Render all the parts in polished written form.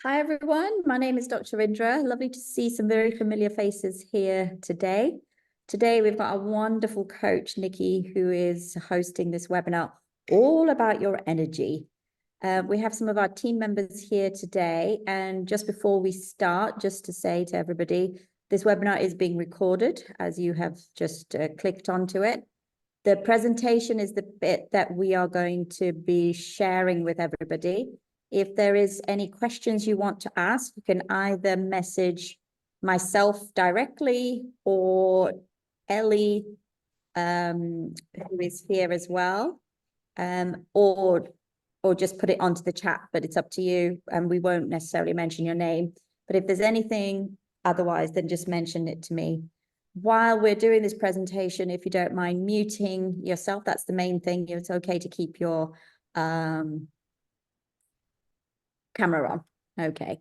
Hi, everyone. My name is Dr. Indra. Lovely to see some very familiar faces here today. Today, we've got a wonderful coach, Nicki, who is hosting this webinar all about your energy. We have some of our team members here today. And just before we start, just to say to everybody, this webinar is being recorded as you have just clicked onto it. The presentation is the bit that we are going to be sharing with everybody. If there is any questions you want to ask, you can either message myself directly or Ellie, who is here as well, or just put it onto the chat, but it's up to you, and we won't necessarily mention your name. But if there's anything otherwise, then just mention it to me. While we're doing this presentation, if you don't mind muting yourself, that's the main thing. It's okay to keep your camera on. Okay.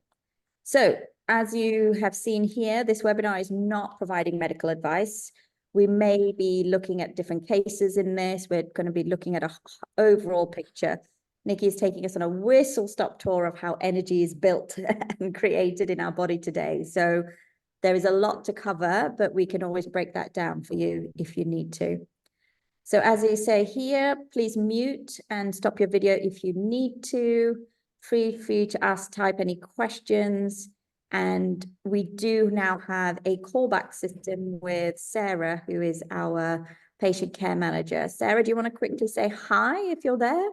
So as you have seen here, this webinar is not providing medical advice. We may be looking at different cases in this. We're going to be looking at an overall picture. Nicki is taking us on a whistle-stop tour of how energy is built and created in our body today. So there is a lot to cover, but we can always break that down for you if you need to. So as I say here, please mute and stop your video if you need to. Feel free to type any questions. And we do now have a callback system with Sarah, who is our patient care manager. Sarah, do you want to quickly say hi if you're there?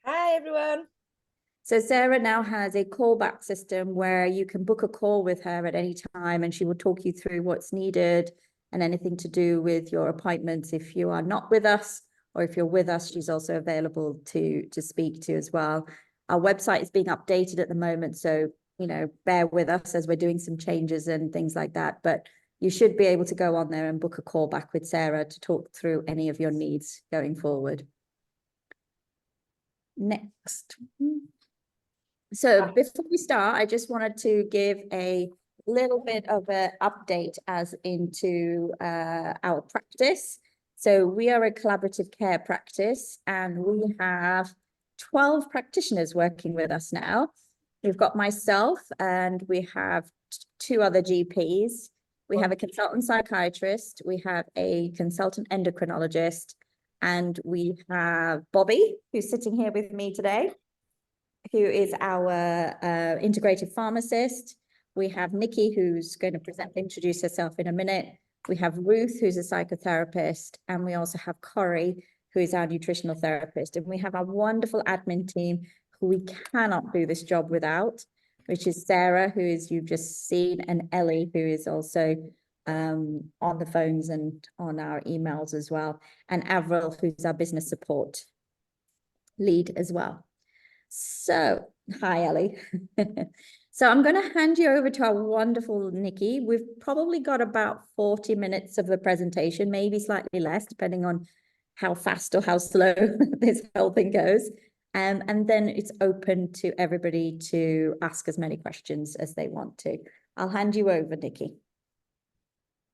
Hi, everyone. So Sarah now has a callback system where you can book a call with her at any time, and she will talk you through what's needed and anything to do with your appointments. If you are not with us, or if you're with us, she's also available to speak to as well. Our website is being updated at the moment, so bear with us as we're doing some changes and things like that. But you should be able to go on there and book a call back with Sarah to talk through any of your needs going forward. Next. So before we start, I just wanted to give a little bit of an update as into our practice. So we are a collaborative care practice, and we have 12 practitioners working with us now. We've got myself, and we have 2 other GPs. We have a consultant psychiatrist, we have a consultant endocrinologist, and we have Bobby, who's sitting here with me today, who is our integrated pharmacist. We have Nicki, who's going to introduce herself in a minute. We have Ruth, who's a psychotherapist, and we also have Corey, who is our nutritional therapist. And we have our wonderful admin team, who we cannot do this job without, which is Sarah, who is you've just seen, and Ellie, who is also on the phones and on our emails as well, and Avril, who's our business support lead as well. So, hi, Ellie. So I'm going to hand you over to our wonderful Nicki. We've probably got about 40 minutes of the presentation, maybe slightly less, depending on how fast or how slow this whole thing goes. And then it's open to everybody to ask as many questions as they want to. I'll hand you over, Nicki.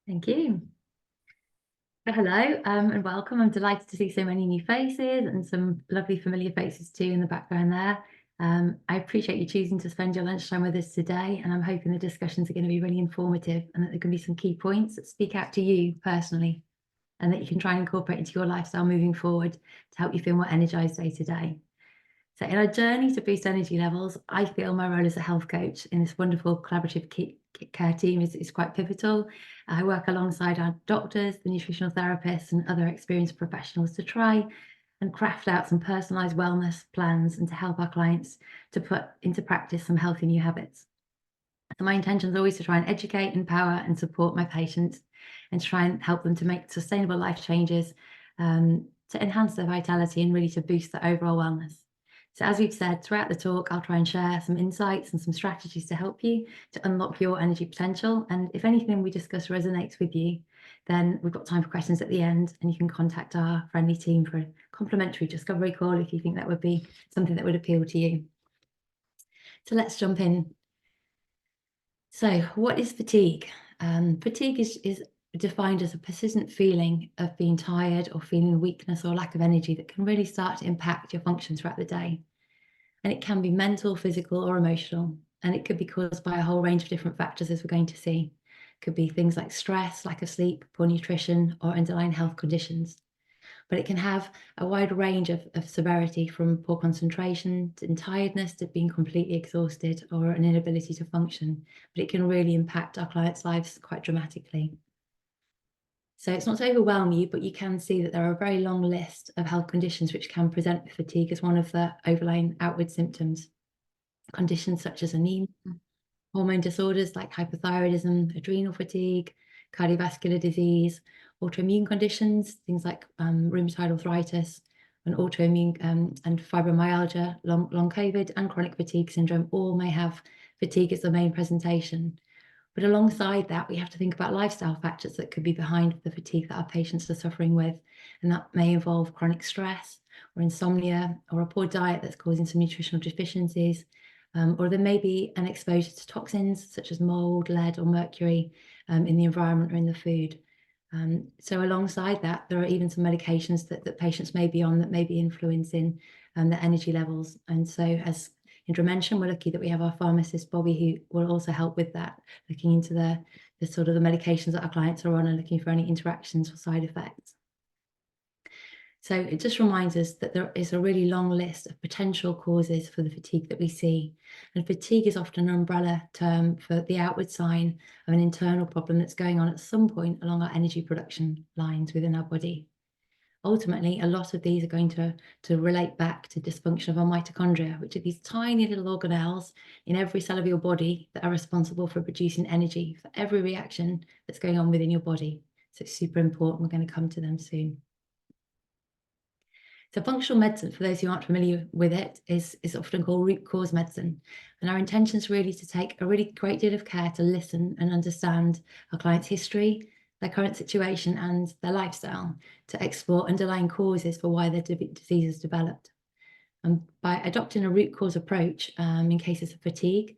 Thank you. Hello and welcome. I'm delighted to see so many new faces and some lovely familiar faces too in the background there. I appreciate you choosing to spend your lunchtime with us today, and I'm hoping the discussions are going to be really informative and that there can be some key points that speak out to you personally and that you can try and incorporate into your lifestyle moving forward to help you feel more energized day to day. So in our journey to boost energy levels, I feel my role as a health coach in this wonderful collaborative care team is quite pivotal. I work alongside our doctors, the nutritional therapists, and other experienced professionals to try and craft out some personalized wellness plans and to help our clients to put into practice some healthy new habits. So my intention is always to try and educate, empower, and support my patients and to try and help them to make sustainable life changes to enhance their vitality and really to boost their overall wellness. So as we've said throughout the talk, I'll try and share some insights and some strategies to help you to unlock your energy potential. And if anything we discuss resonates with you, then we've got time for questions at the end, and you can contact our friendly team for a complimentary discovery call if you think that would be something that would appeal to you. So let's jump in. So what is fatigue? Fatigue is defined as a persistent feeling of being tired or feeling weakness or lack of energy that can really start to impact your function throughout the day. And it can be mental, physical, or emotional. And it could be caused by a whole range of different factors, as we're going to see. It could be things like stress, lack of sleep, poor nutrition, or underlying health conditions. But it can have a wide range of severity, from poor concentration and tiredness to being completely exhausted or an inability to function. But it can really impact our clients' lives quite dramatically. So it's not to overwhelm you, but you can see that there are a very long list of health conditions which can present with fatigue as one of the overlying outward symptoms. Conditions such as anemia, hormone disorders like hypothyroidism, adrenal fatigue, cardiovascular disease, autoimmune conditions, things like rheumatoid arthritis, and autoimmune and fibromyalgia, long COVID, and chronic fatigue syndrome all may have fatigue as the main presentation. But alongside that, we have to think about lifestyle factors that could be behind the fatigue that our patients are suffering with. And that may involve chronic stress or insomnia or a poor diet that's causing some nutritional deficiencies. Or there may be an exposure to toxins such as mold, lead, or mercury in the environment or in the food. So alongside that, there are even some medications that patients may be on that may be influencing their energy levels. And so, as Indra mentioned, we're lucky that we have our pharmacist, Bobby, who will also help with that, looking into the sort of the medications that our clients are on and looking for any interactions or side effects. So it just reminds us that there is a really long list of potential causes for the fatigue that we see. And fatigue is often an umbrella term for the outward sign of an internal problem that's going on at some point along our energy production lines within our body. Ultimately, a lot of these are going to relate back to dysfunction of our mitochondria, which are these tiny little organelles in every cell of your body that are responsible for producing energy for every reaction that's going on within your body. So it's super important. We're going to come to them soon. So functional medicine, for those who aren't familiar with it, is often called root cause medicine. And our intention is really to take a really great deal of care to listen and understand our client's history, their current situation, and their lifestyle, to explore underlying causes for why their disease has developed. And by adopting a root cause approach in cases of fatigue,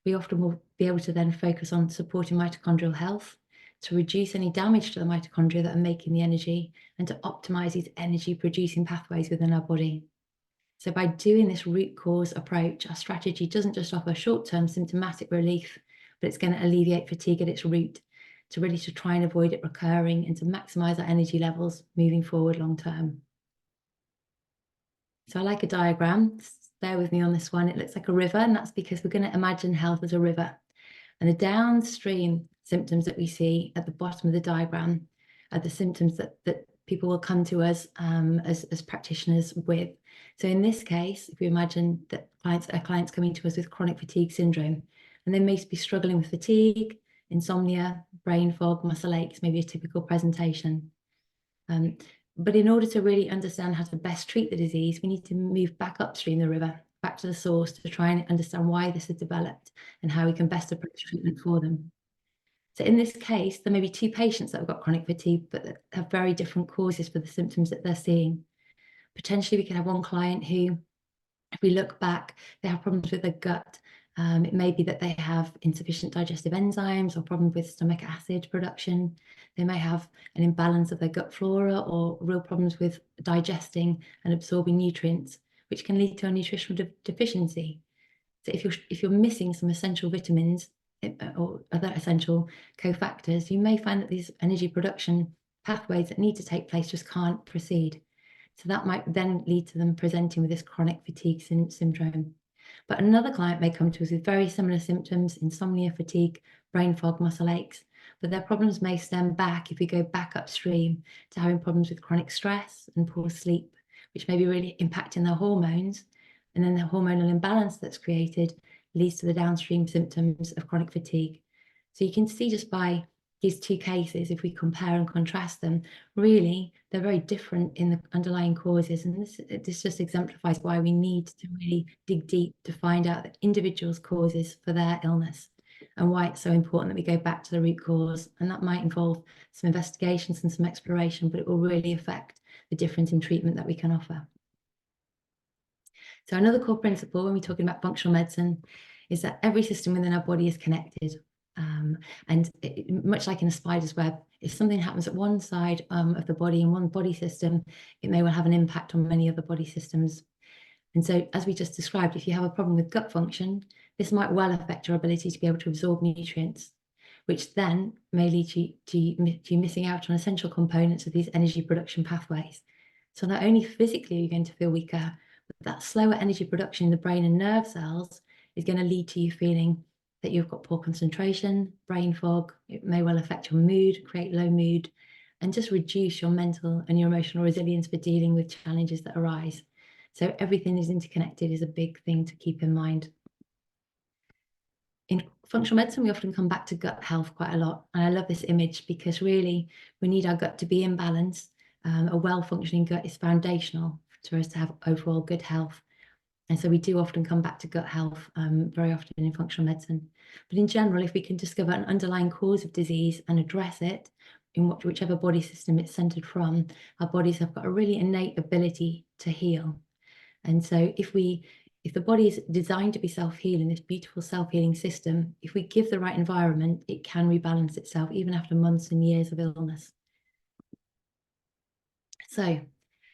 we often will be able to then focus on supporting mitochondrial health, to reduce any damage to the mitochondria that are making the energy, and to optimize these energy producing pathways within our body. So by doing this root cause approach, our strategy doesn't just offer short-term symptomatic relief, but it's going to alleviate fatigue at its root, to really try and avoid it recurring and to maximize our energy levels moving forward long term. So I like a diagram. Bear with me on this one. It looks like a river, and that's because we're going to imagine health as a river. And the downstream symptoms that we see at the bottom of the diagram are the symptoms that people will come to us as practitioners with. So in this case, if we imagine that clients coming to us with chronic fatigue syndrome, and they may be struggling with fatigue, insomnia, brain fog, muscle aches, maybe a typical presentation. But in order to really understand how to best treat the disease, we need to move back upstream the river, back to the source, to try and understand why this has developed and how we can best approach treatment for them. So in this case, there may be two patients that have got chronic fatigue, but that have very different causes for the symptoms that they're seeing. Potentially, we could have one client who, if we look back, they have problems with their gut. It may be that they have insufficient digestive enzymes or problems with stomach acid production. They may have an imbalance of their gut flora or real problems with digesting and absorbing nutrients, which can lead to a nutritional deficiency. So if you're missing some essential vitamins or other essential cofactors, you may find that these energy production pathways that need to take place just can't proceed. So that might then lead to them presenting with this chronic fatigue syndrome. But another client may come to us with very similar symptoms: insomnia, fatigue, brain fog, muscle aches. But their problems may stem back, if we go back upstream, to having problems with chronic stress and poor sleep, which may be really impacting their hormones. And then the hormonal imbalance that's created leads to the downstream symptoms of chronic fatigue. So you can see just by these two cases, if we compare and contrast them, really, they're very different in the underlying causes. And this just exemplifies why we need to really dig deep to find out the individual's causes for their illness, and why it's so important that we go back to the root cause. And that might involve some investigations and some exploration, but it will really affect the difference in treatment that we can offer. So another core principle when we're talking about functional medicine is that every system within our body is connected. And much like in a spider's web, if something happens at one side of the body in one body system, it may well have an impact on many other body systems. And so, as we just described, if you have a problem with gut function, this might well affect your ability to be able to absorb nutrients, which then may lead to you missing out on essential components of these energy production pathways. So not only physically are you going to feel weaker, but that slower energy production in the brain and nerve cells is going to lead to you feeling that you've got poor concentration, brain fog. It may well affect your mood, create low mood, and just reduce your mental and your emotional resilience for dealing with challenges that arise. So everything is interconnected is a big thing to keep in mind. In functional medicine, we often come back to gut health quite a lot. And I love this image because really we need our gut to be in balance. A well-functioning gut is foundational for us to have overall good health. And so we do often come back to gut health very often in functional medicine. But in general, if we can discover an underlying cause of disease and address it in whichever body system it's centered from, our bodies have got a really innate ability to heal. And so if the body is designed to be self-healing, this beautiful self-healing system, if we give the right environment, it can rebalance itself even after months and years of illness. So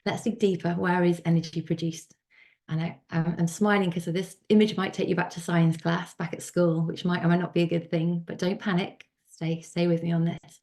let's dig deeper. Where is energy produced? And I'm smiling because this image might take you back to science class back at school, which might or might not be a good thing, but don't panic. Stay with me on this.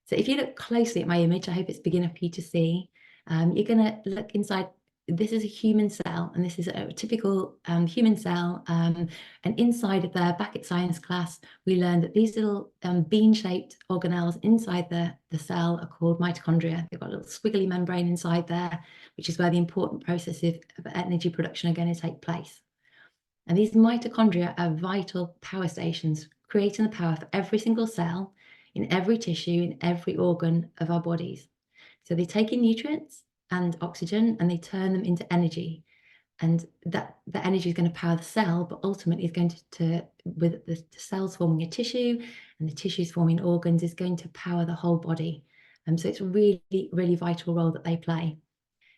So if you look closely at my image, I hope it's big enough for you to see. You're going to look inside. This is a human cell, and this is a typical human cell. And inside of there, back at science class, we learned that these little bean-shaped organelles inside the cell are called mitochondria. They've got a little squiggly membrane inside there, which is where the important processes of energy production are going to take place. And these mitochondria are vital power stations, creating the power for every single cell, in every tissue, in every organ of our bodies. So they take in nutrients and oxygen and they turn them into energy. And that energy is going to power the cell, but ultimately is going to with the cells forming a tissue and the tissues forming organs, is going to power the whole body. And so it's a really, really vital role that they play.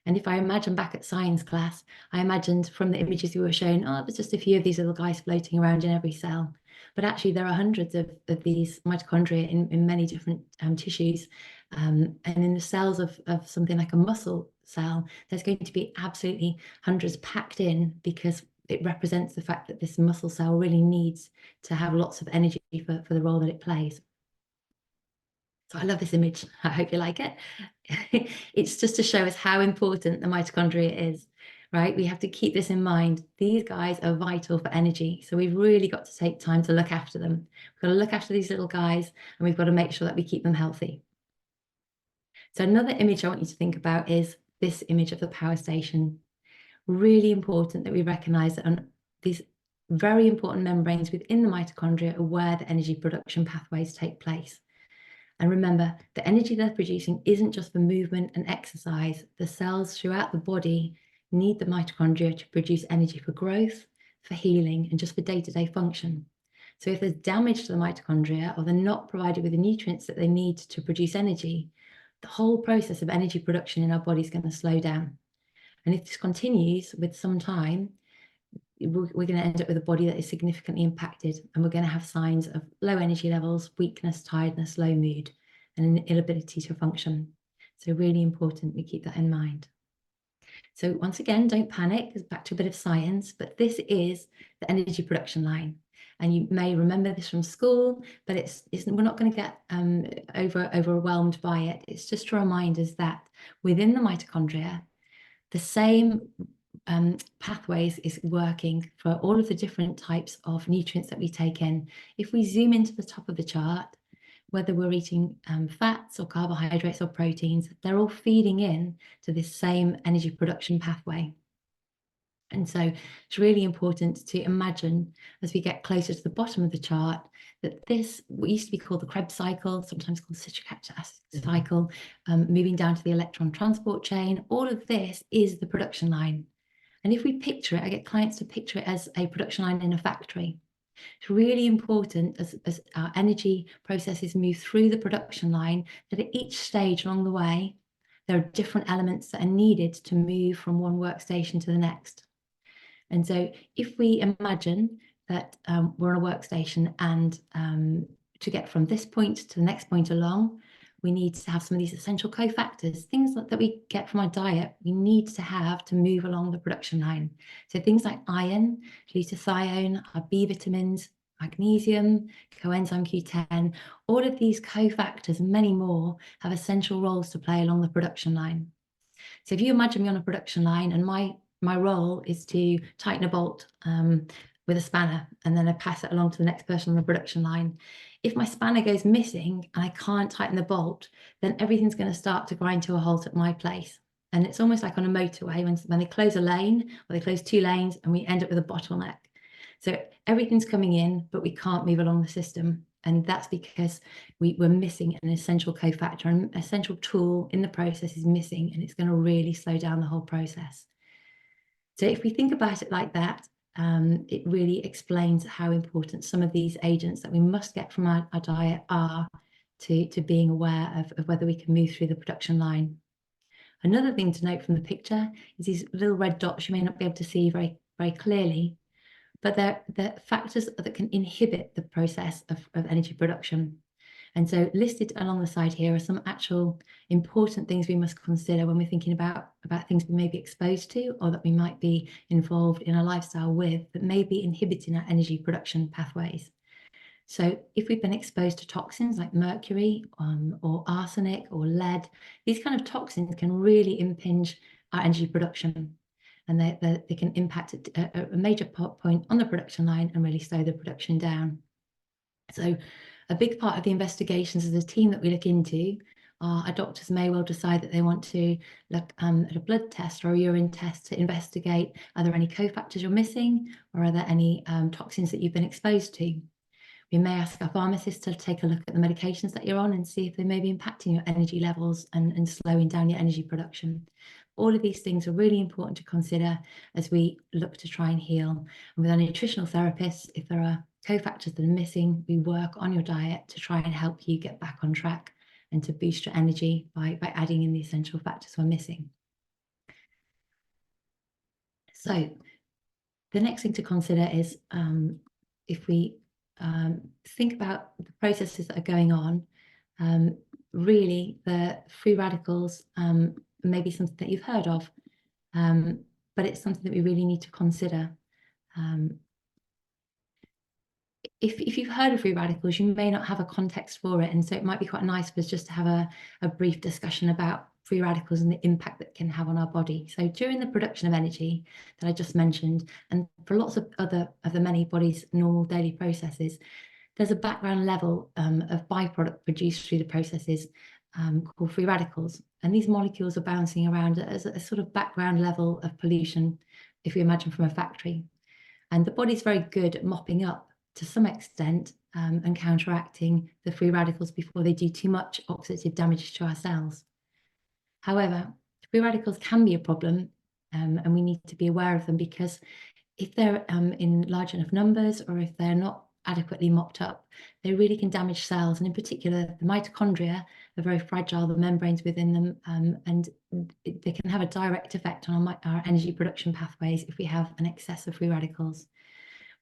And if I imagine back at science class, I imagined from the images we were shown, oh, there's just a few of these little guys floating around in every cell. But actually, there are hundreds of these mitochondria in many different tissues. And in the cells of something like a muscle cell, there's going to be absolutely hundreds packed in because it represents the fact that this muscle cell really needs to have lots of energy for the role that it plays. So I love this image. I hope you like it. It's just to show us how important the mitochondria is, right? We have to keep this in mind. These guys are vital for energy. So we've really got to take time to look after them. We've got to look after these little guys and we've got to make sure that we keep them healthy. So another image I want you to think about is this image of the power station. Really important that we recognize that on these very important membranes within the mitochondria are where the energy production pathways take place. And remember, the energy they're producing isn't just for movement and exercise. The cells throughout the body need the mitochondria to produce energy for growth, for healing, and just for day-to-day function. So if there's damage to the mitochondria or they're not provided with the nutrients that they need to produce energy, the whole process of energy production in our body is going to slow down. And if this continues with some time, we're going to end up with a body that is significantly impacted, and we're going to have signs of low energy levels, weakness, tiredness, low mood, and an inability to function. So really important we keep that in mind. So once again, don't panic, it's back to a bit of science, but this is the energy production line. And you may remember this from school, but we're not going to get overwhelmed by it. It's just to remind us that within the mitochondria, the same pathways is working for all of the different types of nutrients that we take in. If we zoom into the top of the chart, whether we're eating fats or carbohydrates or proteins, they're all feeding in to this same energy production pathway. And so it's really important to imagine as we get closer to the bottom of the chart that this, what used to be called the Krebs cycle, sometimes called citric acid cycle, moving down to the electron transport chain, all of this is the production line. And if we picture it, I get clients to picture it as a production line in a factory. It's really important as our energy processes move through the production line that at each stage along the way, there are different elements that are needed to move from one workstation to the next. And so if we imagine that we're on a workstation and to get from this point to the next point along, we need to have some of these essential cofactors, things that we get from our diet, we need to have to move along the production line. So things like iron, glutathione, our B vitamins, magnesium, coenzyme Q10, all of these cofactors and many more have essential roles to play along the production line. So if you imagine me on a production line and my role is to tighten a bolt with a spanner, and then I pass it along to the next person on the production line. If my spanner goes missing and I can't tighten the bolt, then everything's going to start to grind to a halt at my place. And it's almost like on a motorway when they close a lane or they close 2 lanes and we end up with a bottleneck. So everything's coming in, but we can't move along the system. And that's because we're missing an essential cofactor, an essential tool in the process is missing, and it's going to really slow down the whole process. So if we think about it like that, it really explains how important some of these agents that we must get from our diet are to being aware of whether we can move through the production line. Another thing to note from the picture is these little red dots you may not be able to see very, very clearly, but they're factors that can inhibit the process of energy production. And so listed along the side here are some actual important things we must consider when we're thinking about things we may be exposed to or that we might be involved in a lifestyle with that may be inhibiting our energy production pathways. So if we've been exposed to toxins like mercury or arsenic or lead, these kind of toxins can really impinge our energy production. And they can impact a major point on the production line and really slow the production down. So a big part of the investigations as a team that we look into are doctors may well decide that they want to look at a blood test or a urine test to investigate, are there any cofactors you're missing, or are there any toxins that you've been exposed to? We may ask our pharmacist to take a look at the medications that you're on and see if they may be impacting your energy levels and slowing down your energy production. All of these things are really important to consider as we look to try and heal. And with our nutritional therapists, if there are cofactors that are missing, we work on your diet to try and help you get back on track and to boost your energy by adding in the essential factors we're missing. So the next thing to consider is if we think about the processes that are going on, really the free radicals may be something that you've heard of, but it's something that we really need to consider. If you've heard of free radicals, you may not have a context for it, and so it might be quite nice for us just to have a brief discussion about free radicals and the impact that can have on our body. So during the production of energy that I just mentioned, and for lots of the many body's normal daily processes, there's a background level of byproduct produced through the processes called free radicals. And these molecules are bouncing around as a sort of background level of pollution, if we imagine from a factory. And the body's very good at mopping up to some extent and counteracting the free radicals before they do too much oxidative damage to our cells. However, free radicals can be a problem and we need to be aware of them, because if they're in large enough numbers or if they're not adequately mopped up, they really can damage cells, and in particular the mitochondria are very fragile, the membranes within them, and they can have a direct effect on our energy production pathways if we have an excess of free radicals.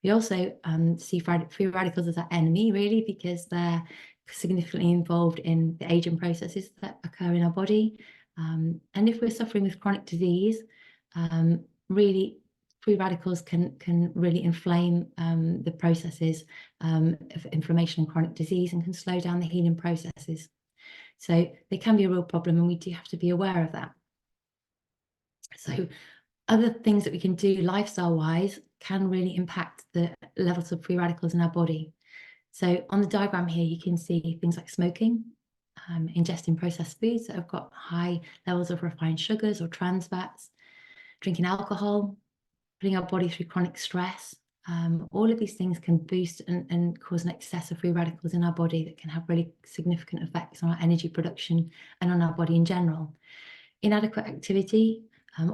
We also see free radicals as our enemy, really, because they're significantly involved in the aging processes that occur in our body. And if we're suffering with chronic disease, really free radicals can really inflame the processes of inflammation and chronic disease and can slow down the healing processes. So they can be a real problem, and we do have to be aware of that. So other things that we can do lifestyle-wise can really impact the levels of free radicals in our body. So on the diagram here, you can see things like smoking, ingesting processed foods that have got high levels of refined sugars or trans fats, drinking alcohol, putting our body through chronic stress. All of these things can boost and cause an excess of free radicals in our body that can have really significant effects on our energy production and on our body in general. Inadequate activity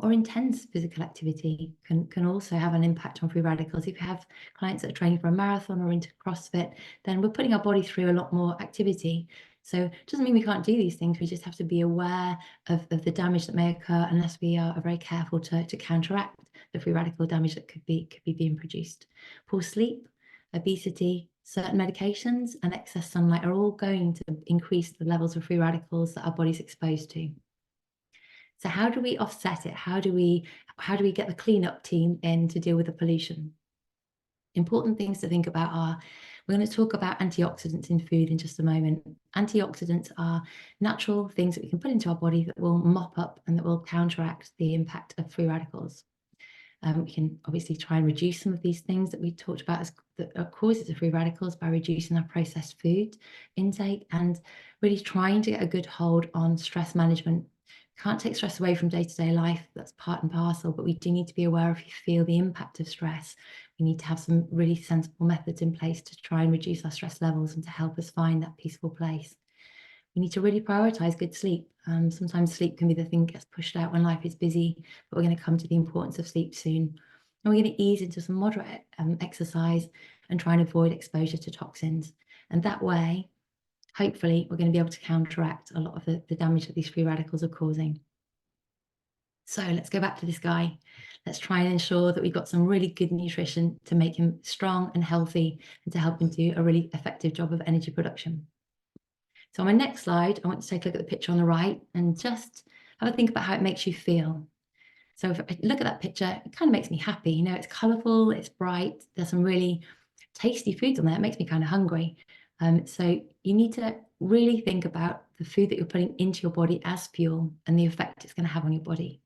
or intense physical activity can also have an impact on free radicals. If you have clients that are training for a marathon or into CrossFit, then we're putting our body through a lot more activity. So it doesn't mean we can't do these things. We just have to be aware of the damage that may occur unless we are very careful to counteract the free radical damage that could be being produced. Poor sleep, obesity, certain medications and excess sunlight are all going to increase the levels of free radicals that our body's exposed to. So how do we offset it? How do we get the cleanup team in to deal with the pollution? Important things to think about are, we're going to talk about antioxidants in food in just a moment. Antioxidants are natural things that we can put into our body that will mop up and that will counteract the impact of free radicals. We can obviously try and reduce some of these things that we talked about as the causes of free radicals by reducing our processed food intake and really trying to get a good hold on stress management. Can't take stress away from day-to-day life, that's part and parcel, but we do need to be aware if you feel the impact of stress. We need to have some really sensible methods in place to try and reduce our stress levels and to help us find that peaceful place. We need to really prioritize good sleep. Sometimes sleep can be the thing that gets pushed out when life is busy, but we're going to come to the importance of sleep soon. And we're going to ease into some moderate exercise and try and avoid exposure to toxins. And that way, hopefully, we're going to be able to counteract a lot of the damage that these free radicals are causing. So let's go back to this guy. Let's try and ensure that we've got some really good nutrition to make him strong and healthy and to help him do a really effective job of energy production. So on my next slide, I want to take a look at the picture on the right and just have a think about how it makes you feel. So if I look at that picture, it kind of makes me happy. You know, it's colourful, it's bright, there's some really tasty foods on there. It makes me kind of hungry. So you need to really think about the food that you're putting into your body as fuel and the effect it's going to have on your body.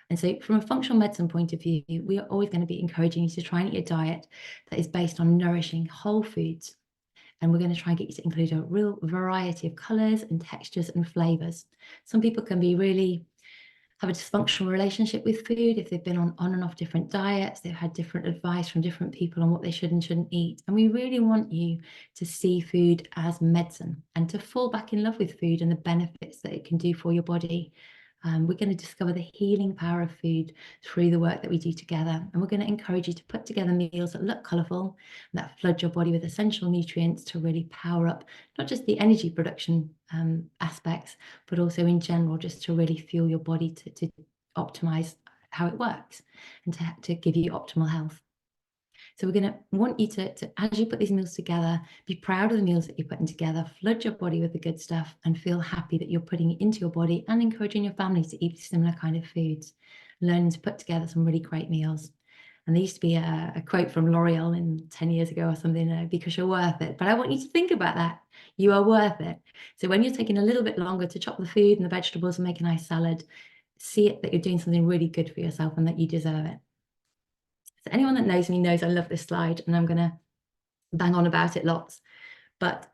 And so from a functional medicine point of view, we are always going to be encouraging you to try and eat a diet that is based on nourishing whole foods. And we're going to try and get you to include a real variety of colours and textures and flavours. Some people can be really have a dysfunctional relationship with food if they've been on and off different diets, they've had different advice from different people on what they should and shouldn't eat. And we really want you to see food as medicine and to fall back in love with food and the benefits that it can do for your body. We're going to discover the healing power of food through the work that we do together. And we're going to encourage you to put together meals that look colourful, and that flood your body with essential nutrients to really power up not just the energy production aspects, but also in general, just to really fuel your body to optimize how it works and to give you optimal health. So we're going to want you to, as you put these meals together, be proud of the meals that you're putting together, flood your body with the good stuff and feel happy that you're putting it into your body and encouraging your family to eat similar kind of foods, learning to put together some really great meals. And there used to be a quote from L'Oreal in 10 years ago or something, because you're worth it. But I want you to think about that. You are worth it. So when you're taking a little bit longer to chop the food and the vegetables and make a nice salad, see it that you're doing something really good for yourself and that you deserve it. So anyone that knows me knows I love this slide and I'm going to bang on about it lots. But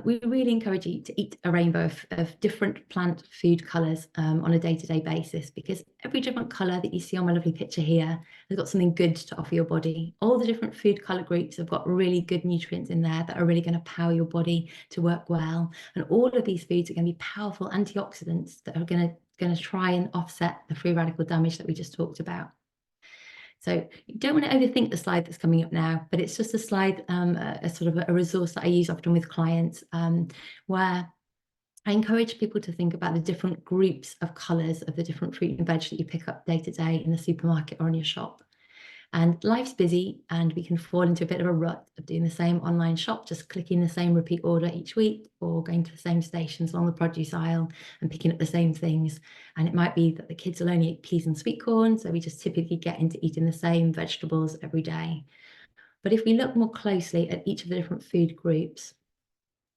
we really encourage you to eat a rainbow of different plant food colours on a day-to-day basis, because every different colour that you see on my lovely picture here has got something good to offer your body. All the different food colour groups have got really good nutrients in there that are really going to power your body to work well. And all of these foods are going to be powerful antioxidants that are going to try and offset the free radical damage that we just talked about. So you don't want to overthink the slide that's coming up now, but it's just a slide, a sort of a resource that I use often with clients, where I encourage people to think about the different groups of colours of the different fruit and veg that you pick up day to day in the supermarket or in your shop. And life's busy and we can fall into a bit of a rut of doing the same online shop, just clicking the same repeat order each week or going to the same stations along the produce aisle and picking up the same things. And it might be that the kids will only eat peas and sweet corn, so we just typically get into eating the same vegetables every day. But if we look more closely at each of the different food groups,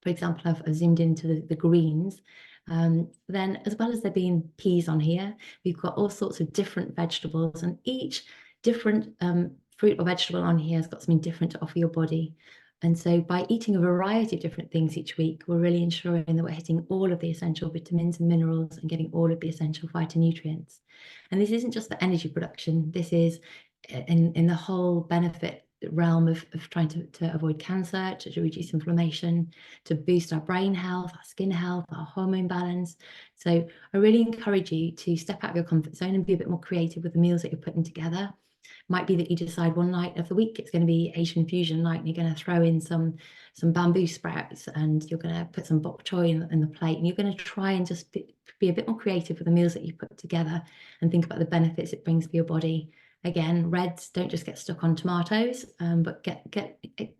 for example, I've zoomed into the greens, then as well as there being peas on here, we've got all sorts of different vegetables, and each different fruit or vegetable on here has got something different to offer your body. And so by eating a variety of different things each week, we're really ensuring that we're hitting all of the essential vitamins and minerals and getting all of the essential phytonutrients. And this isn't just for energy production, this is in the whole benefit realm of trying to avoid cancer, to reduce inflammation, to boost our brain health, our skin health, our hormone balance. So I really encourage you to step out of your comfort zone and be a bit more creative with the meals that you're putting together. Might be that you decide one night of the week it's going to be Asian fusion night and you're going to throw in some bamboo sprouts and you're going to put some bok choy in the plate, and you're going to try and just be a bit more creative with the meals that you put together and think about the benefits it brings for your body. Again, reds don't just get stuck on tomatoes, but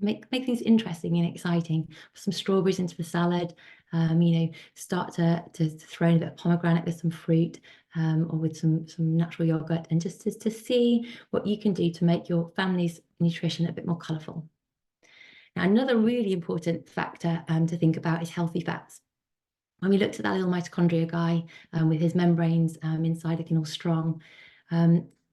make things interesting and exciting. Some strawberries into the salad, you know, start to throw in a bit of pomegranate with some fruit, or with some natural yogurt, and just to see what you can do to make your family's nutrition a bit more colourful. Now, another really important factor to think about is healthy fats. When we looked at that little mitochondria guy with his membranes inside looking all strong,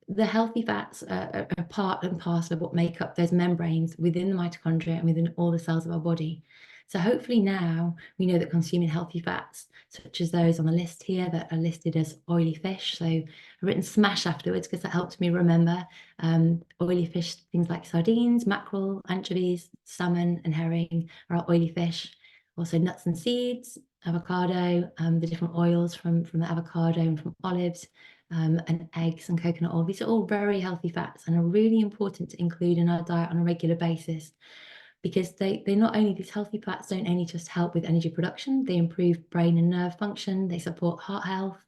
the healthy fats are part and parcel of what make up those membranes within the mitochondria and within all the cells of our body. So hopefully now we know that consuming healthy fats, such as those on the list here that are listed as oily fish, so I've written smash afterwards because that helps me remember, oily fish, things like sardines, mackerel, anchovies, salmon and herring are oily fish. Also nuts and seeds, avocado, the different oils from the avocado and from olives, and eggs and coconut oil. These are all very healthy fats and are really important to include in our diet on a regular basis, because they not only, these healthy fats don't only just help with energy production, they improve brain and nerve function, they support heart health,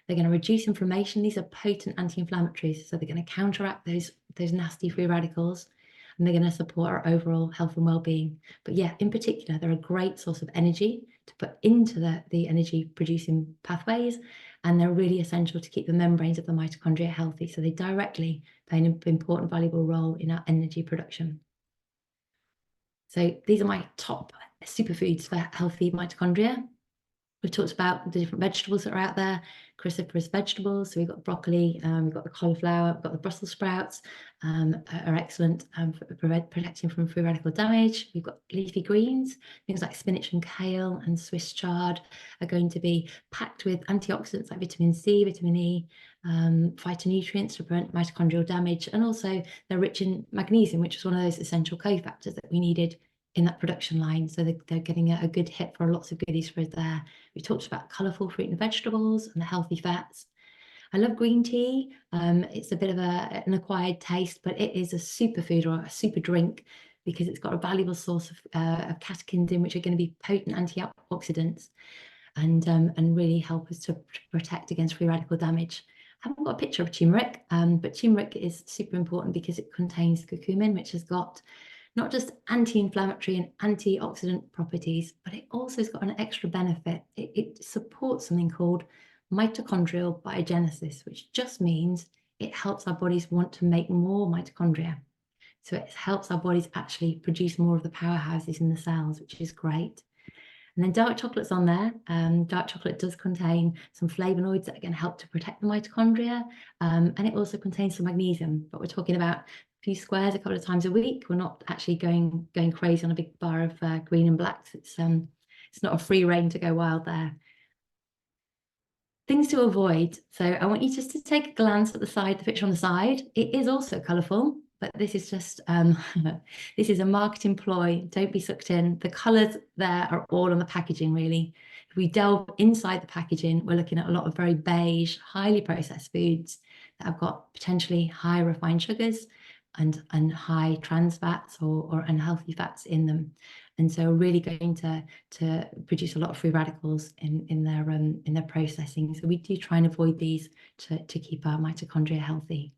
they're going to reduce inflammation. These are potent anti-inflammatories, so they're going to counteract those nasty free radicals, and they're going to support our overall health and well-being. But yeah, in particular, they're a great source of energy to put into the energy producing pathways, and they're really essential to keep the membranes of the mitochondria healthy, so they directly play an important, valuable role in our energy production. So these are my top superfoods for healthy mitochondria. We've talked about the different vegetables that are out there, cruciferous vegetables. So we've got broccoli, we've got the cauliflower, we've got the Brussels sprouts, are excellent for protecting from free radical damage. We've got leafy greens, things like spinach and kale and Swiss chard are going to be packed with antioxidants like vitamin C, vitamin E, phytonutrients to prevent mitochondrial damage, and also they're rich in magnesium, which is one of those essential cofactors that we needed in that production line. So they're getting a good hit for lots of goodies for us there. We talked about colourful fruit and vegetables and the healthy fats. I love green tea. It's a bit of an acquired taste, but it is a superfood or a super drink because it's got a valuable source of catechins in, which are going to be potent antioxidants and really help us to protect against free radical damage. I haven't got a picture of turmeric, but turmeric is super important because it contains curcumin, which has got not just anti-inflammatory and antioxidant properties, but it also has got an extra benefit. It supports something called mitochondrial biogenesis, which just means it helps our bodies want to make more mitochondria. So it helps our bodies actually produce more of the powerhouses in the cells, which is great. And then dark chocolate's on there. Dark chocolate does contain some flavonoids that are going to help to protect the mitochondria, and it also contains some magnesium, but we're talking about few squares a couple of times a week. We're not actually going crazy on a big bar of green and blacks. It's not a free reign to go wild there. Things to avoid. So I want you just to take a glance at the picture on the side. It is also colourful, but this is just this is a marketing ploy. Don't be sucked in. The colours there are all on the packaging, really. If we delve inside the packaging, we're looking at a lot of very beige, highly processed foods that have got potentially high refined sugars and high trans fats or unhealthy fats in them, and so really going to produce a lot of free radicals in their processing. So we do try and avoid these to keep our mitochondria healthy.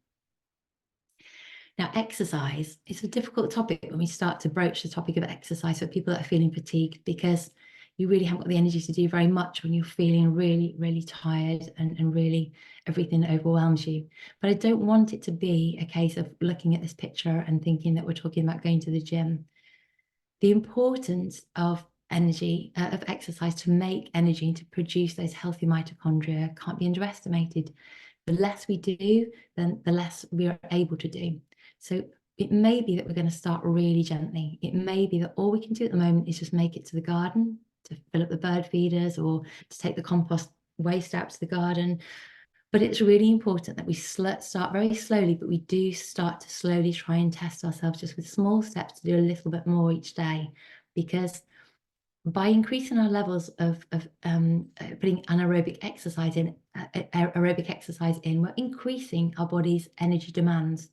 Now, exercise is a difficult topic when we start to broach the topic of exercise for people that are feeling fatigued, because you really haven't got the energy to do very much when you're feeling really, really tired and really everything overwhelms you. But I don't want it to be a case of looking at this picture and thinking that we're talking about going to the gym. The importance of energy, of exercise to make energy, to produce those healthy mitochondria can't be underestimated. The less we do, then the less we are able to do. So it may be that we're going to start really gently. It may be that all we can do at the moment is just make it to the garden, to fill up the bird feeders, or to take the compost waste out to the garden. But it's really important that we start very slowly, but we do start to slowly try and test ourselves just with small steps to do a little bit more each day, because by increasing our levels of putting anaerobic exercise in, we're increasing our body's energy demands,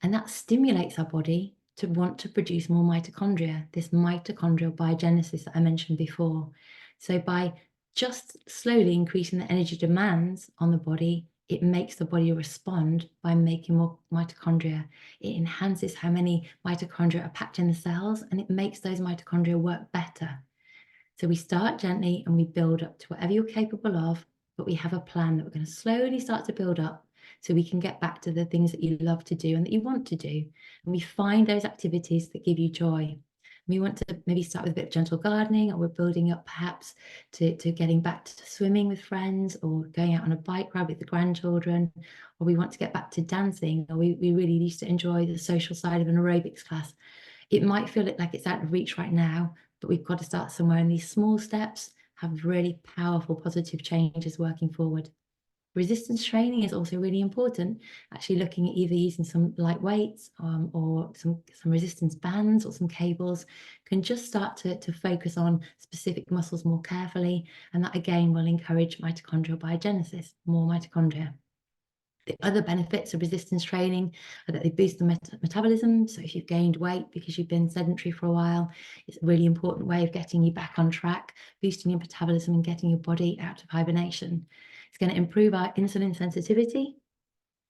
and that stimulates our body to want to produce more mitochondria, this mitochondrial biogenesis that I mentioned before. So by just slowly increasing the energy demands on the body, it makes the body respond by making more mitochondria. It enhances how many mitochondria are packed in the cells, and it makes those mitochondria work better. So we start gently and we build up to whatever you're capable of, but we have a plan that we're going to slowly start to build up so we can get back to the things that you love to do and that you want to do. And we find those activities that give you joy. We want to maybe start with a bit of gentle gardening, or we're building up perhaps to getting back to swimming with friends, or going out on a bike ride with the grandchildren, or we want to get back to dancing, or we really used to enjoy the social side of an aerobics class. It might feel like it's out of reach right now, but we've got to start somewhere, and these small steps have really powerful positive changes working forward. Resistance training is also really important, actually looking at either using some light weights or some resistance bands or some cables can just start to focus on specific muscles more carefully, and that again will encourage mitochondrial biogenesis, more mitochondria. The other benefits of resistance training are that they boost the metabolism. So if you've gained weight because you've been sedentary for a while, it's a really important way of getting you back on track, boosting your metabolism and getting your body out of hibernation. It's going to improve our insulin sensitivity.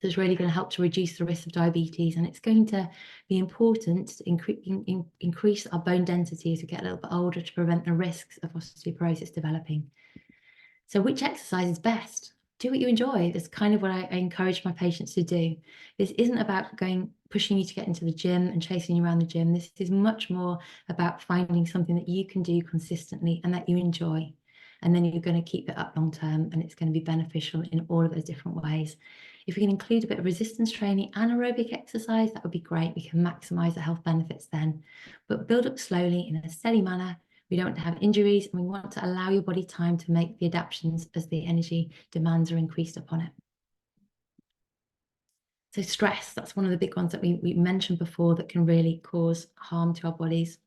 So it's really going to help to reduce the risk of diabetes, and it's going to be important to increase our bone density as we get a little bit older to prevent the risks of osteoporosis developing. So which exercise is best? Do what you enjoy. That's kind of what I encourage my patients to do. This isn't about pushing you to get into the gym and chasing you around the gym. This is much more about finding something that you can do consistently and that you enjoy. And then you're going to keep it up long term, and it's going to be beneficial in all of those different ways. If we can include a bit of resistance training and aerobic exercise, that would be great. We can maximize the health benefits then, but build up slowly in a steady manner. We don't want to have injuries, and we want to allow your body time to make the adaptations as the energy demands are increased upon it. So stress, that's one of the big ones that we mentioned before that can really cause harm to our bodies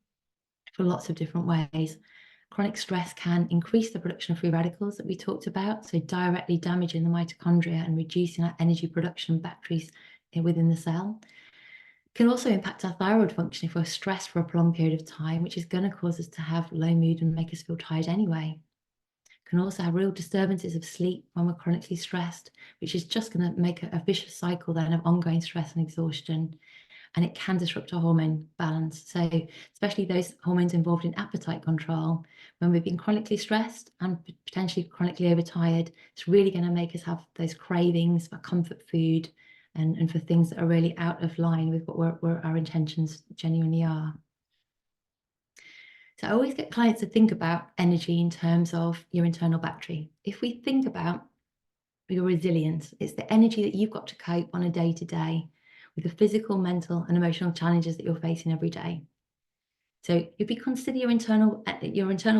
for lots of different ways. Chronic stress can increase the production of free radicals that we talked about, so directly damaging the mitochondria and reducing our energy production batteries within the cell. Can also impact our thyroid function if we're stressed for a prolonged period of time, which is going to cause us to have low mood and make us feel tired anyway. Can also have real disturbances of sleep when we're chronically stressed, which is just going to make a vicious cycle then of ongoing stress and exhaustion. And it can disrupt our hormone balance. So especially those hormones involved in appetite control, when we've been chronically stressed and potentially chronically overtired, it's really going to make us have those cravings for comfort food and for things that are really out of line with what our intentions genuinely are. So I always get clients to think about energy in terms of your internal battery. If we think about your resilience, it's the energy that you've got to cope on a day-to-day with the physical, mental, and emotional challenges that you're facing every day. So if you consider your internal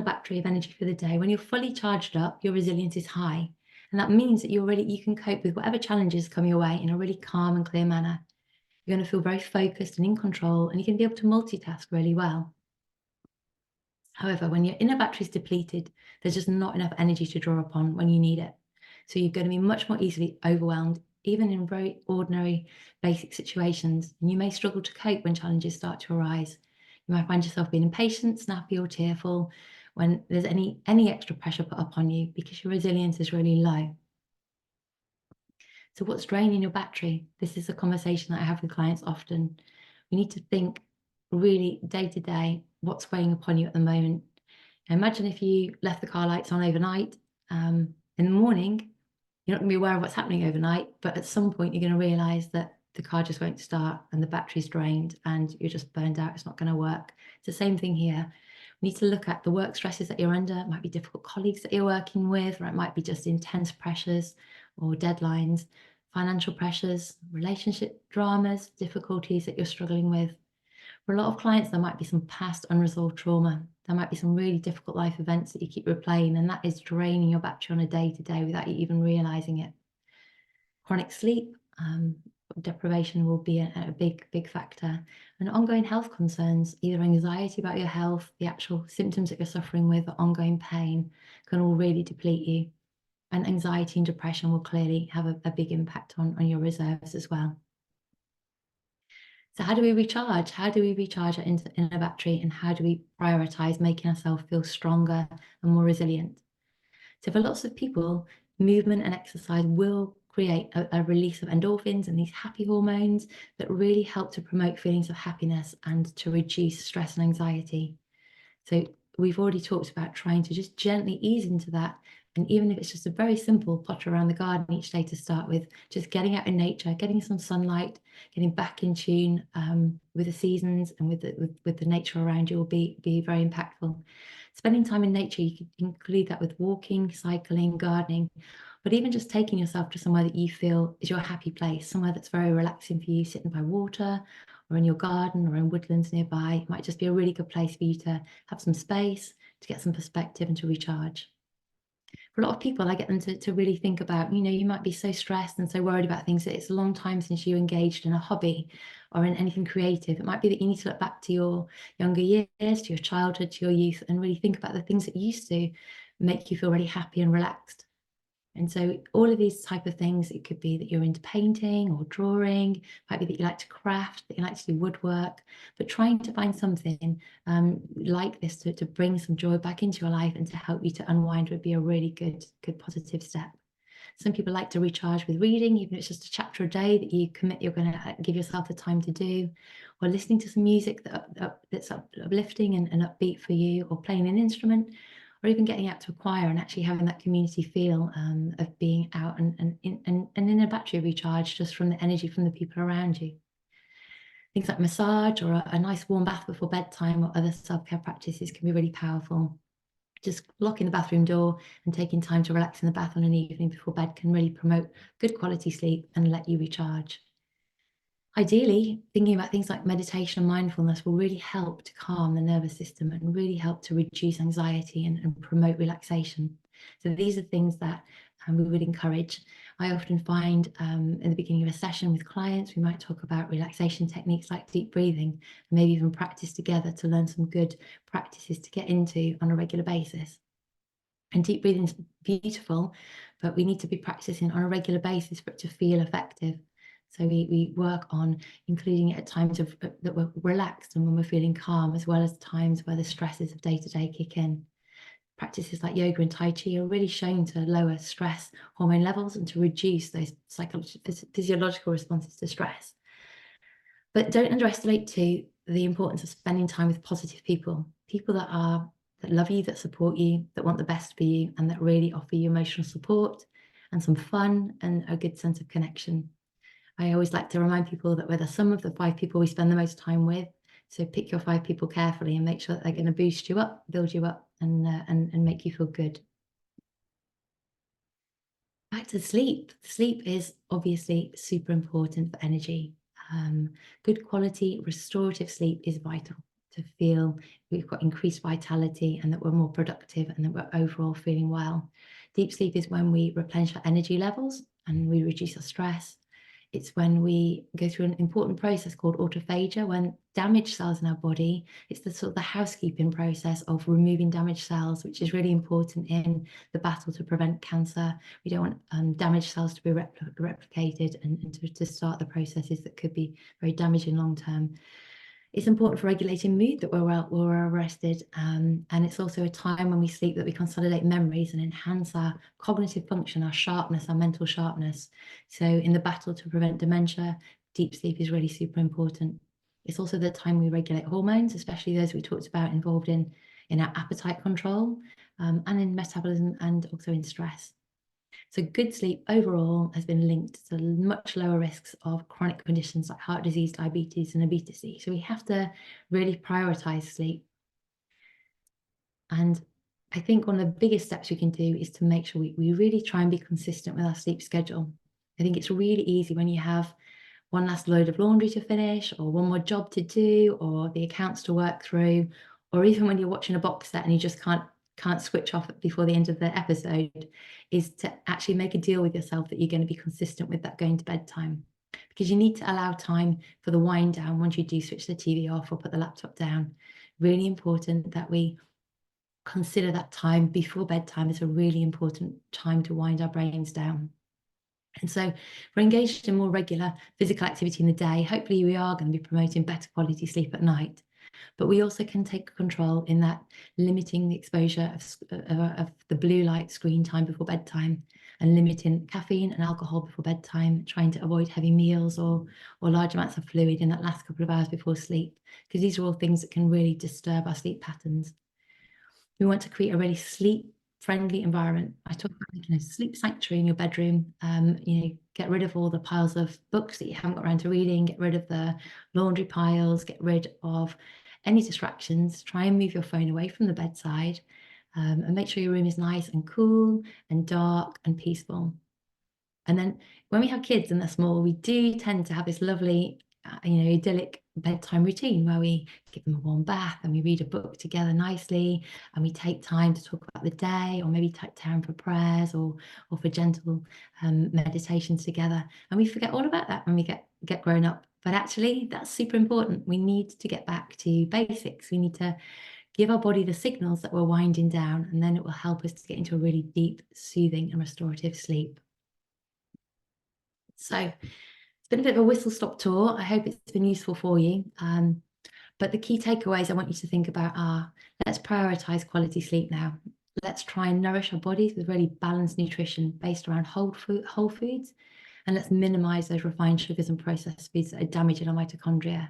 battery of energy for the day, when you're fully charged up, your resilience is high. And that means that you can cope with whatever challenges come your way in a really calm and clear manner. You're going to feel very focused and in control, and you can be able to multitask really well. However, when your inner battery is depleted, there's just not enough energy to draw upon when you need it. So you're going to be much more easily overwhelmed, even in very ordinary, basic situations. And you may struggle to cope when challenges start to arise. You might find yourself being impatient, snappy, or tearful when there's any extra pressure put upon you because your resilience is really low. So what's draining your battery? This is a conversation that I have with clients often. We need to think really day to day, what's weighing upon you at the moment. Imagine if you left the car lights on overnight. In the morning, you're not going to be aware of what's happening overnight, but at some point you're going to realize that the car just won't start and the battery's drained and you're just burned out. It's not going to work. It's the same thing here. We need to look at the work stresses that you're under. It might be difficult colleagues that you're working with, or it might be just intense pressures or deadlines, financial pressures, relationship dramas, difficulties that you're struggling with. For a lot of clients, there might be some past unresolved trauma. There might be some really difficult life events that you keep replaying, and that is draining your battery on a day-to-day without you even realizing it. Chronic sleep deprivation will be a big factor, and ongoing health concerns, either anxiety about your health, the actual symptoms that you're suffering with, or ongoing pain, can all really deplete you. And anxiety and depression will clearly have a big impact on your reserves as well. So how do we recharge? How do we recharge our inner battery, and how do we prioritize making ourselves feel stronger and more resilient? So for lots of people, movement and exercise will create a release of endorphins and these happy hormones that really help to promote feelings of happiness and to reduce stress and anxiety. So we've already talked about trying to just gently ease into that. And even if it's just a very simple potter around the garden each day to start with, just getting out in nature, getting some sunlight, getting back in tune with the seasons and with the nature around you will be very impactful. Spending time in nature, you could include that with walking, cycling, gardening, but even just taking yourself to somewhere that you feel is your happy place, somewhere that's very relaxing for you, sitting by water or in your garden or in woodlands nearby. It might just be a really good place for you to have some space, to get some perspective and to recharge. For a lot of people, I get them to really think about, you might be so stressed and so worried about things that it's a long time since you engaged in a hobby or in anything creative. It might be that you need to look back to your younger years, to your childhood, to your youth, and really think about the things that used to make you feel really happy and relaxed. And so all of these type of things, it could be that you're into painting or drawing, it might be that you like to craft, that you like to do woodwork, but trying to find something like this to bring some joy back into your life and to help you to unwind would be a really good positive step. Some people like to recharge with reading, even if it's just a chapter a day that you commit you're going to give yourself the time to do, or listening to some music that's uplifting and upbeat for you, or playing an instrument, or even getting out to a choir and actually having that community feel of being out and in a battery recharge just from the energy from the people around you. Things like massage or a nice warm bath before bedtime or other self-care practices can be really powerful. Just locking the bathroom door and taking time to relax in the bath on an evening before bed can really promote good quality sleep and let you recharge. Ideally, thinking about things like meditation and mindfulness will really help to calm the nervous system and really help to reduce anxiety and promote relaxation. So these are things that we would encourage. I often find in the beginning of a session with clients, we might talk about relaxation techniques like deep breathing, and maybe even practice together to learn some good practices to get into on a regular basis. And deep breathing is beautiful, but we need to be practicing on a regular basis for it to feel effective. So we work on including it at times that we're relaxed and when we're feeling calm, as well as times where the stresses of day-to-day kick in. Practices like yoga and Tai Chi are really shown to lower stress hormone levels and to reduce those physiological responses to stress. But don't underestimate too the importance of spending time with positive people that love you, that support you, that want the best for you, and that really offer you emotional support and some fun and a good sense of connection. I always like to remind people that we're the sum of the 5 people we spend the most time with. So pick your 5 people carefully and make sure that they're going to boost you up, build you up, and make you feel good. Back to sleep. Sleep is obviously super important for energy. Good quality restorative sleep is vital to feel we've got increased vitality and that we're more productive and that we're overall feeling well. Deep sleep is when we replenish our energy levels and we reduce our stress. It's when we go through an important process called autophagia, when damaged cells in our body, it's the sort of the housekeeping process of removing damaged cells, which is really important in the battle to prevent cancer. We don't want damaged cells to be replicated and to start the processes that could be very damaging long term. It's important for regulating mood that we're rested, and it's also a time when we sleep that we consolidate memories and enhance our cognitive function, our sharpness, our mental sharpness. So in the battle to prevent dementia, deep sleep is really super important. It's also the time we regulate hormones, especially those we talked about involved in our appetite control and in metabolism and also in stress. So good sleep overall has been linked to much lower risks of chronic conditions like heart disease, diabetes, and obesity. So we have to really prioritize sleep. And I think one of the biggest steps we can do is to make sure we really try and be consistent with our sleep schedule. I think it's really easy when you have one last load of laundry to finish, or one more job to do, or the accounts to work through, or even when you're watching a box set and you just can't switch off before the end of the episode, is to actually make a deal with yourself that you're going to be consistent with that going to bed time, because you need to allow time for the wind down once you do switch the TV off or put the laptop down. Really important that we consider that time before bedtime as a really important time to wind our brains down. And so if we're engaged in more regular physical activity in the day, hopefully we are going to be promoting better quality sleep at night. But we also can take control in that limiting the exposure of the blue light screen time before bedtime and limiting caffeine and alcohol before bedtime, trying to avoid heavy meals or large amounts of fluid in that last couple of hours before sleep, because these are all things that can really disturb our sleep patterns. We want to create a really sleep-friendly environment. I talk about making a sleep sanctuary in your bedroom. Get rid of all the piles of books that you haven't got around to reading, get rid of the laundry piles, get rid of any distractions. Try and move your phone away from the bedside, and make sure your room is nice and cool and dark and peaceful. And then when we have kids and they're small, we do tend to have this lovely, idyllic bedtime routine where we give them a warm bath and we read a book together nicely, and we take time to talk about the day, or maybe take time for prayers or for gentle meditations together. And we forget all about that when we get grown up. But actually, that's super important. We need to get back to basics. We need to give our body the signals that we're winding down, and then it will help us to get into a really deep, soothing and restorative sleep. So it's been a bit of a whistle-stop tour. I hope it's been useful for you. But the key takeaways I want you to think about are, let's prioritize quality sleep now. Let's try and nourish our bodies with really balanced nutrition based around whole foods. And let's minimize those refined sugars and processed foods that are damaging our mitochondria.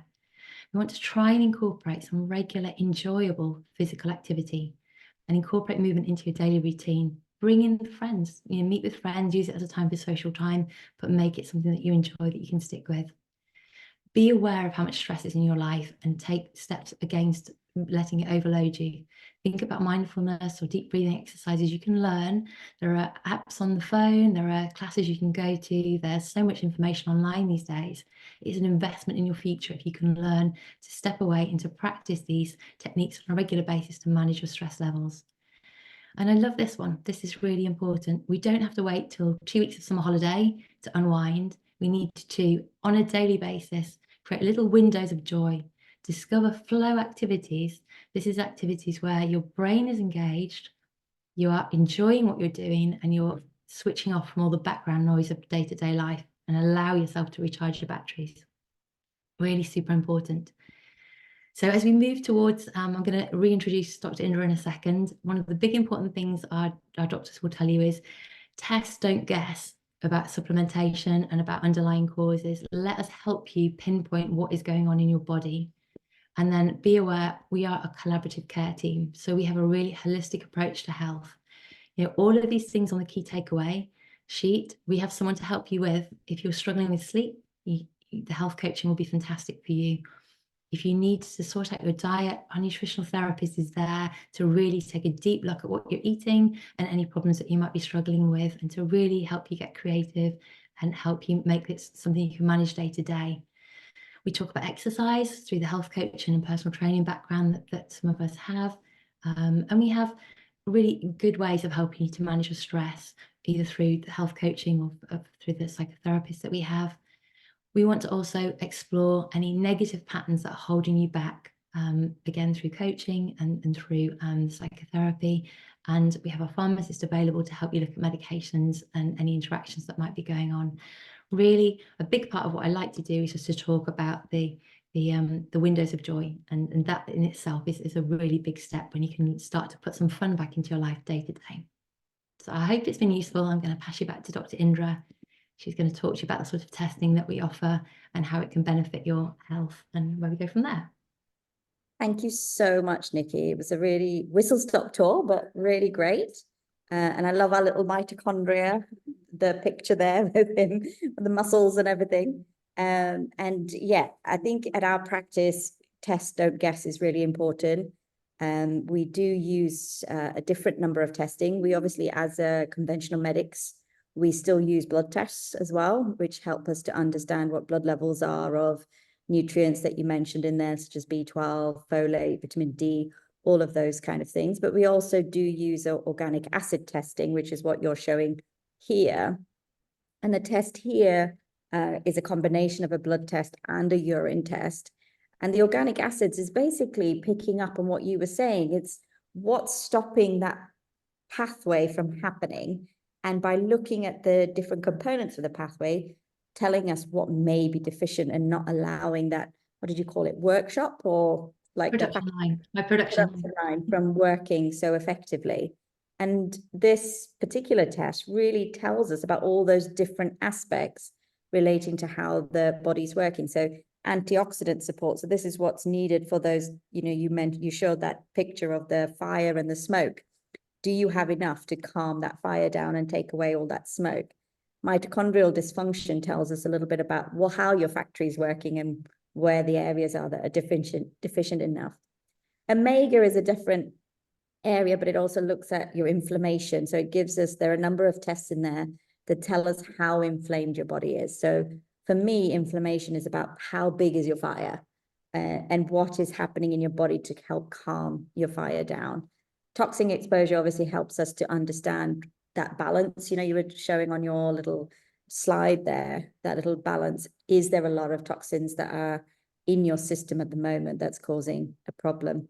We want to try and incorporate some regular, enjoyable physical activity and incorporate movement into your daily routine. Bring in friends, meet with friends, use it as a time for social time, but make it something that you enjoy, that you can stick with. Be aware of how much stress is in your life and take steps against letting it overload you. Think about mindfulness or deep breathing exercises you can learn. There are apps on the phone, there are classes you can go to. There's so much information online these days. It's an investment in your future if you can learn to step away and to practice these techniques on a regular basis to manage your stress levels. And I love this one. This is really important. We don't have to wait till 2 weeks of summer holiday to unwind. We need to, on a daily basis, create little windows of joy. Discover flow activities. This is activities where your brain is engaged, you are enjoying what you're doing, and you're switching off from all the background noise of day-to-day life, and allow yourself to recharge your batteries. Really super important. So as we move towards, I'm going to reintroduce Dr. Indra in a second. One of the big important things our doctors will tell you is test, don't guess about supplementation and about underlying causes. Let us help you pinpoint what is going on in your body. And then be aware, we are a collaborative care team. So we have a really holistic approach to health. All of these things on the key takeaway sheet, we have someone to help you with. If you're struggling with sleep, the health coaching will be fantastic for you. If you need to sort out your diet, our nutritional therapist is there to really take a deep look at what you're eating and any problems that you might be struggling with, and to really help you get creative and help you make this something you can manage day to day. We talk about exercise through the health coaching and personal training background that some of us have. And we have really good ways of helping you to manage your stress, either through the health coaching or through the psychotherapists that we have. We want to also explore any negative patterns that are holding you back, again, through coaching and through psychotherapy. And we have a pharmacist available to help you look at medications and any interactions that might be going on. Really, a big part of what I like to do is just to talk about the windows of joy, and that in itself is a really big step when you can start to put some fun back into your life day to day. So I hope it's been useful. I'm going to pass you back to Dr. Indra. She's going to talk to you about the sort of testing that we offer and how it can benefit your health, and where we go from there. Thank you so much, Nicki. It was a really whistle-stop tour, but really great. And I love our little mitochondria, the picture there with him, the muscles and everything. And yeah, I think at our practice, test, don't guess is really important. We do use a different number of testing. We obviously, as conventional medics, we still use blood tests as well, which help us to understand what blood levels are of nutrients that you mentioned in there, such as B12, folate, vitamin D, all of those kind of things. But we also do use organic acid testing, which is what you're showing here. And the test here is a combination of a blood test and a urine test. And the organic acids is basically picking up on what you were saying. It's what's stopping that pathway from happening. And by looking at the different components of the pathway, telling us what may be deficient and not allowing that, what did you call it, workshop, or like Production line, my production line from working so effectively. And this particular test really tells us about all those different aspects relating to how the body's working. So antioxidant support. So this is what's needed for those, you showed that picture of the fire and the smoke. Do you have enough to calm that fire down and take away all that smoke? Mitochondrial dysfunction tells us a little bit about how your factory is working and where the areas are that are deficient enough. Omega is a different area, but it also looks at your inflammation. So it gives us, there are a number of tests in there that tell us how inflamed your body is. So for me, inflammation is about how big is your fire and what is happening in your body to help calm your fire down. Toxin exposure obviously helps us to understand that balance. You were showing on your little slide there, that little balance. Is there a lot of toxins that are in your system at the moment that's causing a problem?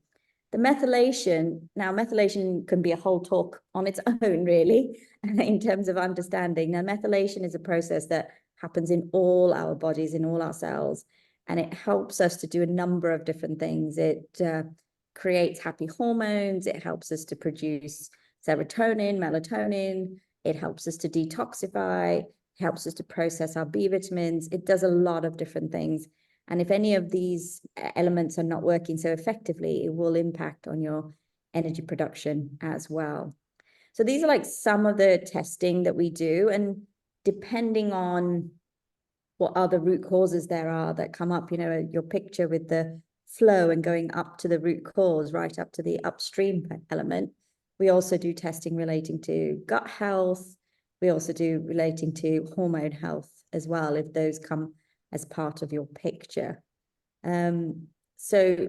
The methylation, now methylation can be a whole talk on its own, really, in terms of understanding. Now, methylation is a process that happens in all our bodies, in all our cells, and it helps us to do a number of different things. It creates happy hormones. It helps us to produce serotonin, melatonin. It helps us to detoxify. It helps us to process our B vitamins. It does a lot of different things. And if any of these elements are not working so effectively, it will impact on your energy production as well. So these are like some of the testing that we do. And depending on what other root causes there are that come up, your picture with the flow and going up to the root cause, right up to the upstream element. We also do testing relating to gut health. We also do relating to hormone health as well, if those come as part of your picture. So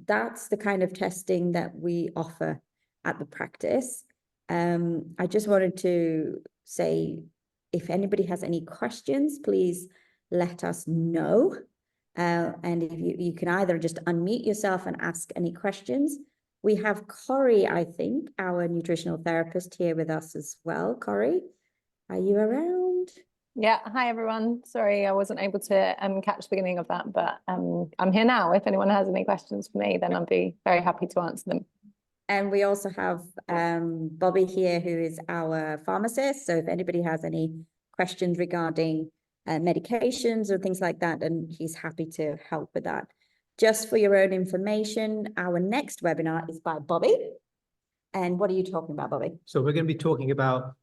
that's the kind of testing that we offer at the practice. I just wanted to say, if anybody has any questions, please let us know. And if you can either just unmute yourself and ask any questions. We have Corey, I think, our nutritional therapist, here with us as well. Corey, are you around? Yeah, hi everyone. Sorry, I wasn't able to catch the beginning of that, but I'm here now. If anyone has any questions for me, then I'd be very happy to answer them. And we also have Bobby here, who is our pharmacist. So if anybody has any questions regarding medications or things like that, then he's happy to help with that. Just for your own information, our next webinar is by Bobby. And what are you talking about, Bobby? So we're going to be talking about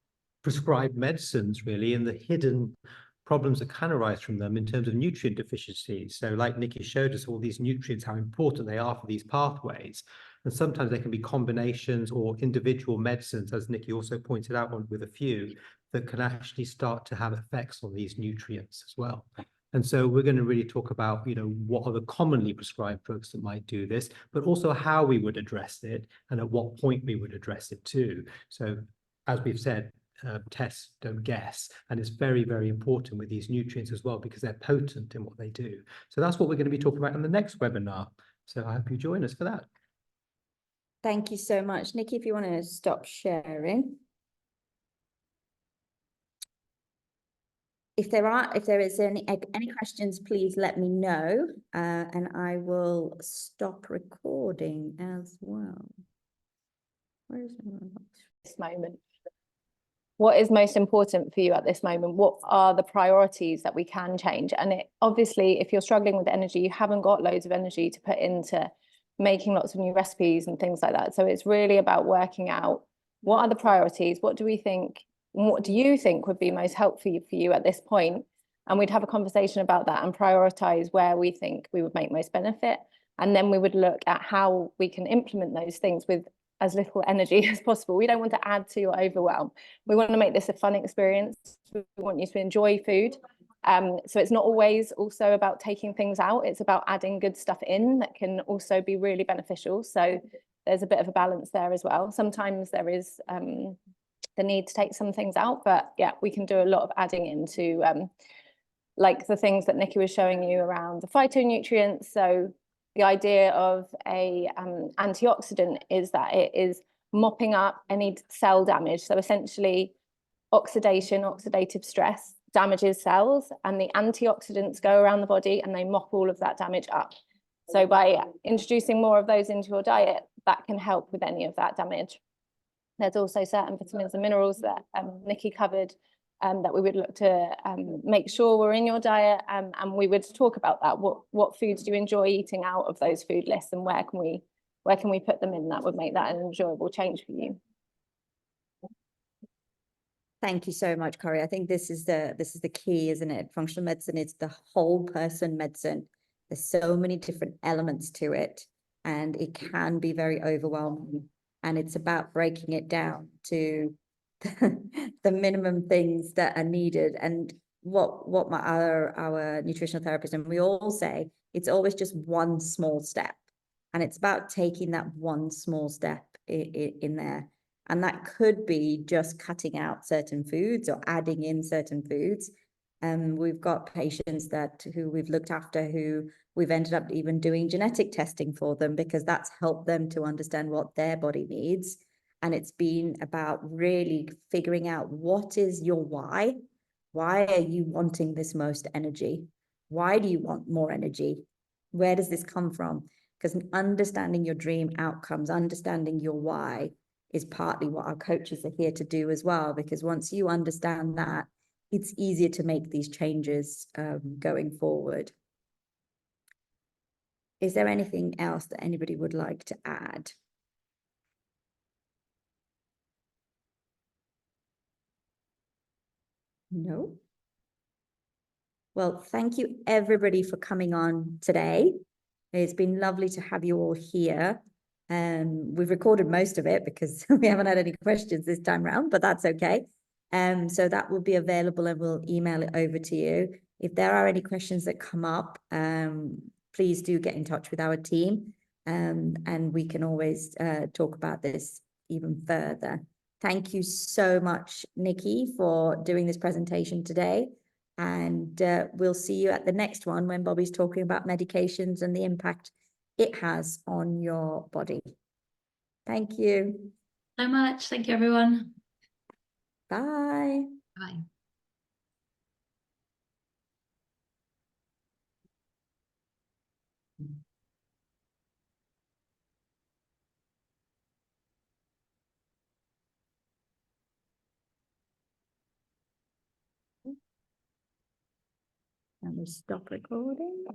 prescribed medicines, really, and the hidden problems that can arise from them in terms of nutrient deficiencies. So like Nicki showed us, all these nutrients, how important they are for these pathways. And sometimes they can be combinations or individual medicines, as Nicki also pointed out with a few, that can actually start to have effects on these nutrients as well. And so we're going to really talk about, what are the commonly prescribed drugs that might do this, but also how we would address it and at what point we would address it too. So as we've said, tests don't guess, and it's very, very important with these nutrients as well, because they're potent in what they do. So that's what we're going to be talking about in the next webinar. So I hope you join us for that. Thank you so much. Nicki, if you want to stop sharing. If there is any questions, please let me know, and I will stop recording as well. Where is This moment. What is most important for you at this moment? What are the priorities that we can change? And obviously, if you're struggling with energy, you haven't got loads of energy to put into making lots of new recipes and things like that. So it's really about working out what are the priorities, what do we think, what do you think would be most helpful for you at this point? And we'd have a conversation about that and prioritize where we think we would make most benefit. And then we would look at how we can implement those things with as little energy as possible. We don't want to add to your overwhelm. We want to make this a fun experience. We want you to enjoy food. So it's not always also about taking things out. It's about adding good stuff in that can also be really beneficial. So there's a bit of a balance there as well. Sometimes there is the need to take some things out, but yeah, we can do a lot of adding into like the things that Nicki was showing you around the phytonutrients. So the idea of a antioxidant is that it is mopping up any cell damage. So essentially oxidation, oxidative stress damages cells, and the antioxidants go around the body and they mop all of that damage up. So by introducing more of those into your diet, that can help with any of that damage. There's also certain vitamins and minerals that Nicki covered that we would look to make sure were in your diet, and we would talk about that. What foods do you enjoy eating out of those food lists, and where can we put them in that would make that an enjoyable change for you? Thank you so much, Corey. I think this is the key, isn't it? Functional medicine is the whole person medicine. There's so many different elements to it, and it can be very overwhelming. And it's about breaking it down to the minimum things that are needed. And what our nutritional therapist and we all say, it's always just one small step, and it's about taking that one small step in there. And that could be just cutting out certain foods or adding in certain foods. We've got patients who we've looked after who we've ended up even doing genetic testing for them, because that's helped them to understand what their body needs. And it's been about really figuring out, what is your why? Why are you wanting this most energy? Why do you want more energy? Where does this come from? Because understanding your dream outcomes, understanding your why, is partly what our coaches are here to do as well, because once you understand that, it's easier to make these changes going forward. Is there anything else that anybody would like to add? No? Well, thank you everybody for coming on today. It's been lovely to have you all here. We've recorded most of it because we haven't had any questions this time around, but that's okay. So that will be available and we'll email it over to you. If there are any questions that come up, please do get in touch with our team, and we can always talk about this even further. Thank you so much, Nicki, for doing this presentation today. And we'll see you at the next one when Bobby's talking about medications and the impact it has on your body. Thank you. So much. Thank you, everyone. Bye. Bye. And we stop recording.